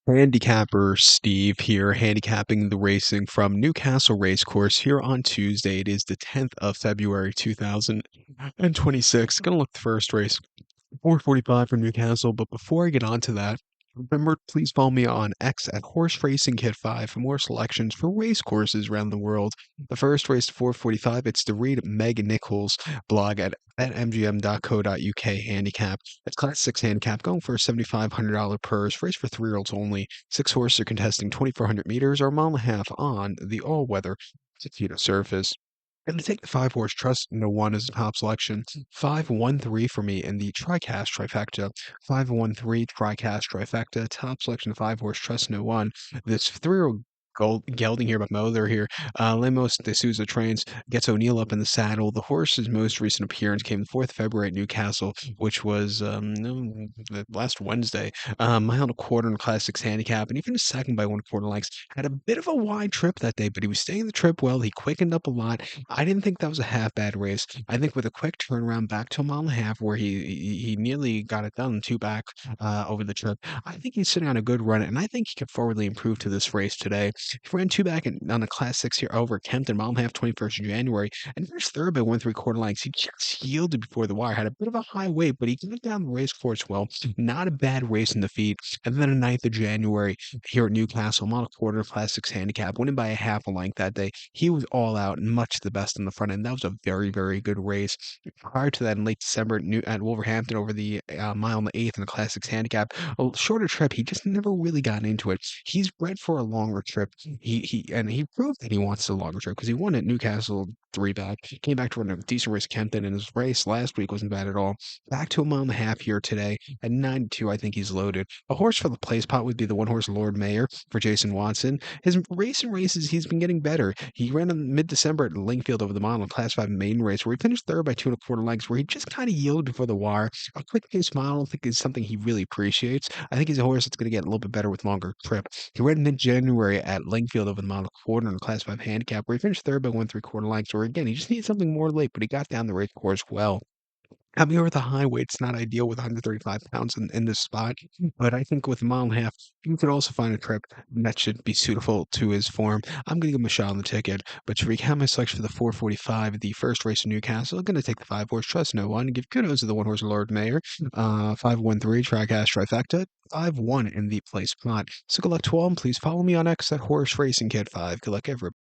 Handicapper Steve here, handicapping the racing from Newcastle Racecourse here on Tuesday. It is the 10th of February, 2026. Gonna look the first race, 4:45 from Newcastle. But before I get on to that, remember, please follow me on X at Horse Racing Kit 5 for more selections for race courses around the world. The first race, 4:45, it's the read Meg Nichols blog at mgm.co.uk handicap. It's Class 6 handicap going for a $7,500 purse. Race for 3-year-olds only. Six horses are contesting 2,400 meters or a mile and a half on the all-weather Sakita surface. Gonna take the five horse trust no one as a top selection. 5-1-3 for me in the TriCast trifecta. 5-1-3 TriCast trifecta. Top selection five horse trust no one. This 3-year-old gelding here by Mother here. Lemos de Souza trains, gets O'Neill up in the saddle. The horse's most recent appearance came the 4th February at Newcastle, which was no, last Wednesday. Mile and a quarter in Class 6 handicap, and he finished second by 1/4 lengths. Had a bit of a wide trip that day, but he was staying the trip well. He quickened up a lot. I didn't think that was a half bad race. I think with a quick turnaround back to a mile and a half, where he nearly got it done, two back over the trip. I think he's sitting on a good run, and I think he could forwardly improve to this race today. He ran two back on a Class 6 here over Kempton, mile and a half, 21st of January, and finished third by 1/3 lengths. He just yielded before the wire, had a bit of a high weight, but he got down the race course well. Not a bad race in the feed. And then a 9th of January here at Newcastle, mile and a quarter, Class 6 handicap, winning by a half a length that day. He was all out, much the best in the front end. That was a very, very good race. Prior to that, in late December at Wolverhampton over the mile and the eighth in the Class 6 handicap, a shorter trip. He just never really got into it. He's bred for a longer trip. He proved that he wants a longer trip because he won at Newcastle three back. Came back to run a decent race at Kempton, and his race last week wasn't bad at all. Back to a mile and a half here today. At 92, I think he's loaded. A horse for the place pot would be the one horse Lord Mayor for Jason Watson. His racing races, he's been getting better. He ran in mid-December at Lingfield over the mile in a Class 5 main race where he finished third by 2 1/4 lengths, where he just kind of yielded before the wire. A quick pace mile, I don't think is something he really appreciates. I think he's a horse that's going to get a little bit better with longer trip. He ran mid-January at Lingfield over the mile and a quarter in a Class 5 handicap, where he finished third by 1 3/4 lengths, where again, he just needs something more late, but he got down the race course well. Having her with a high weight, it's not ideal with 135 pounds in this spot, but I think with a mile and a half, you could also find a trip that should be suitable to his form. I'm going to give him a shot on the ticket, but to recap my selection for the 4:45, the first race in Newcastle, I'm going to take the five horse Trust No One and give kudos to the one horse Lord Mayor. 5-1-3 TriCast trifecta, 5-1 in the place spot. So good luck to all, and please follow me on X at Horse Racing Kid 5. Good luck, everybody.